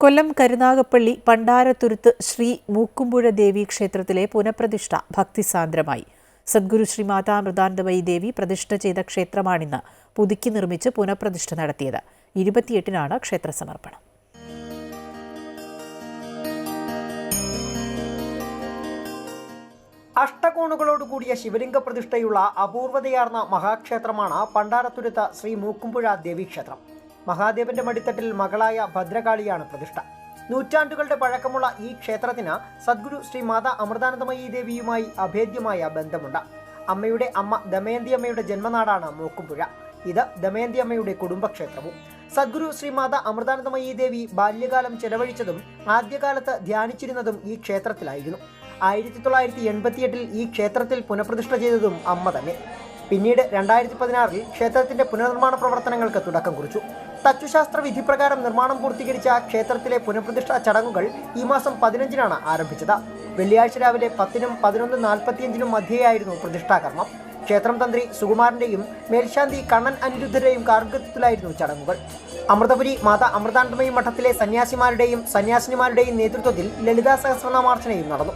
കൊല്ലം കരുനാഗപ്പള്ളി പണ്ടാരത്തുരുത്ത് ശ്രീ മൂക്കുമ്പുഴ ദേവി ക്ഷേത്രത്തിലെ പുനഃപ്രതിഷ്ഠ ഭക്തിസാന്ദ്രമായി. സദ്ഗുരു ശ്രീ മാതാ അമൃതാനന്ദമയി ദേവി പ്രതിഷ്ഠ ചെയ്ത ക്ഷേത്രമാണിന്ന് പുതുക്കി നിർമ്മിച്ച് പുനഃപ്രതിഷ്ഠ നടത്തിയത്. 28-നാണ് ക്ഷേത്ര സമർപ്പണം. അഷ്ടകോണുകളോടുകൂടിയ ശിവലിംഗ പ്രതിഷ്ഠയുള്ള അപൂർവതയാർന്ന മഹാക്ഷേത്രമാണ് പണ്ടാരത്തുരുത്ത് ശ്രീ മൂക്കുമ്പുഴ ദേവീക്ഷേത്രം. മഹാദേവന്റെ മടിത്തട്ടിൽ മകളായ ഭദ്രകാളിയാണ് പ്രതിഷ്ഠ. നൂറ്റാണ്ടുകളുടെ പഴക്കമുള്ള ഈ ക്ഷേത്രത്തിന് സദ്ഗുരു ശ്രീ മാതാ അമൃതാനന്ദമയി ദേവിയുമായി അഭേദ്യമായ ബന്ധമുണ്ട്. അമ്മയുടെ അമ്മ ദമയന്തി അമ്മയുടെ ജന്മനാടാണ് മൂക്കുമ്പുഴ. ഇത് ദമയന്തി അമ്മയുടെ കുടുംബക്ഷേത്രവും. സദ്ഗുരു ശ്രീ മാതാ അമൃതാനന്ദമയി ദേവി ബാല്യകാലം ചെലവഴിച്ചതും ആദ്യകാലത്ത് ധ്യാനിച്ചിരുന്നതും ഈ ക്ഷേത്രത്തിലായിരുന്നു. 1988 ഈ ക്ഷേത്രത്തിൽ പുനഃപ്രതിഷ്ഠ ചെയ്തതും അമ്മ തന്നെ. പിന്നീട് 2016 ക്ഷേത്രത്തിന്റെ പുനർനിർമ്മാണ പ്രവർത്തനങ്ങൾക്ക് തുടക്കം കുറിച്ചു. തച്ചുശാസ്ത്ര വിധിപ്രകാരം നിർമ്മാണം പൂർത്തീകരിച്ച ക്ഷേത്രത്തിലെ പുനഃപ്രതിഷ്ഠാ ചടങ്ങുകൾ ഈ മാസം 15-നാണ് ആരംഭിച്ചത്. വെള്ളിയാഴ്ച രാവിലെ 10-നും 11:45-നും മധ്യേയായിരുന്നു പ്രതിഷ്ഠാകർമ്മം. ക്ഷേത്രം തന്ത്രി സുകുമാരന്റെയും മേൽശാന്തി കണ്ണൻ അനിരുദ്ധരുടെയും കാർഗത്യത്തിലായിരുന്നു ചടങ്ങുകൾ. അമൃതപുരി മാതാ അമൃതാനന്ദമയി മഠത്തിലെ സന്യാസിമാരുടെയും സന്യാസിനിമാരുടെയും നേതൃത്വത്തിൽ ലളിതാ സഹസ്രനാമാർച്ചനയും നടന്നു.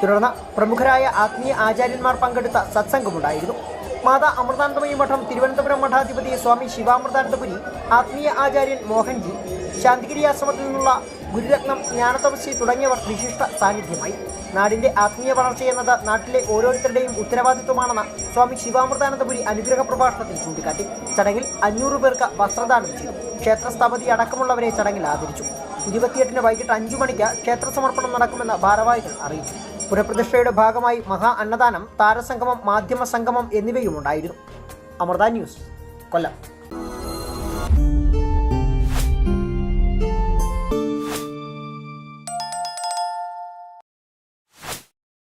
തുടർന്ന് പ്രമുഖരായ ആത്മീയ ആചാര്യന്മാർ പങ്കെടുത്ത സത്സംഗമുണ്ടായിരുന്നു. മാതാ അമൃതാനന്ദമയി മഠം തിരുവനന്തപുരം മഠാധിപതി സ്വാമി ശിവാമൃതാനന്ദപുരി, ആത്മീയ ആചാര്യൻ മോഹൻജി, ശാന്തിഗിരി ആശ്രമത്തിൽ നിന്നുള്ള ഗുരുരത്നം ജ്ഞാനതപസ്യ തുടങ്ങിയവർ വിശിഷ്ട സാന്നിധ്യമായി. നാടിന്റെ ആത്മീയ വളർച്ചയെന്നത് നാട്ടിലെ ഓരോരുത്തരുടെയും ഉത്തരവാദിത്വമാണെന്ന് സ്വാമി ശിവാമൃതാനന്ദപുരി അനുഗ്രഹ പ്രഭാഷണത്തിൽ ചൂണ്ടിക്കാട്ടി. ചടങ്ങിൽ 500 പേർക്ക് വസ്ത്രദാനം ചെയ്തു. ക്ഷേത്രസ്ഥാപതി അടക്കമുള്ളവരെ ചടങ്ങിൽ ആദരിച്ചു. 28-ന് വൈകിട്ട് 5 മണിക്ക് ക്ഷേത്ര സമർപ്പണം നടക്കുമെന്ന് ഭാരവാഹികൾ അറിയിച്ചു. പുനഃപ്രതിഷ്ഠയുടെ ഭാഗമായി മഹാ അന്നദാനം, താരസംഗമം, മാധ്യമ സംഗമം എന്നിവയും ഉണ്ടായിരുന്നു. അമൃത ന്യൂസ്, കൊല്ലം.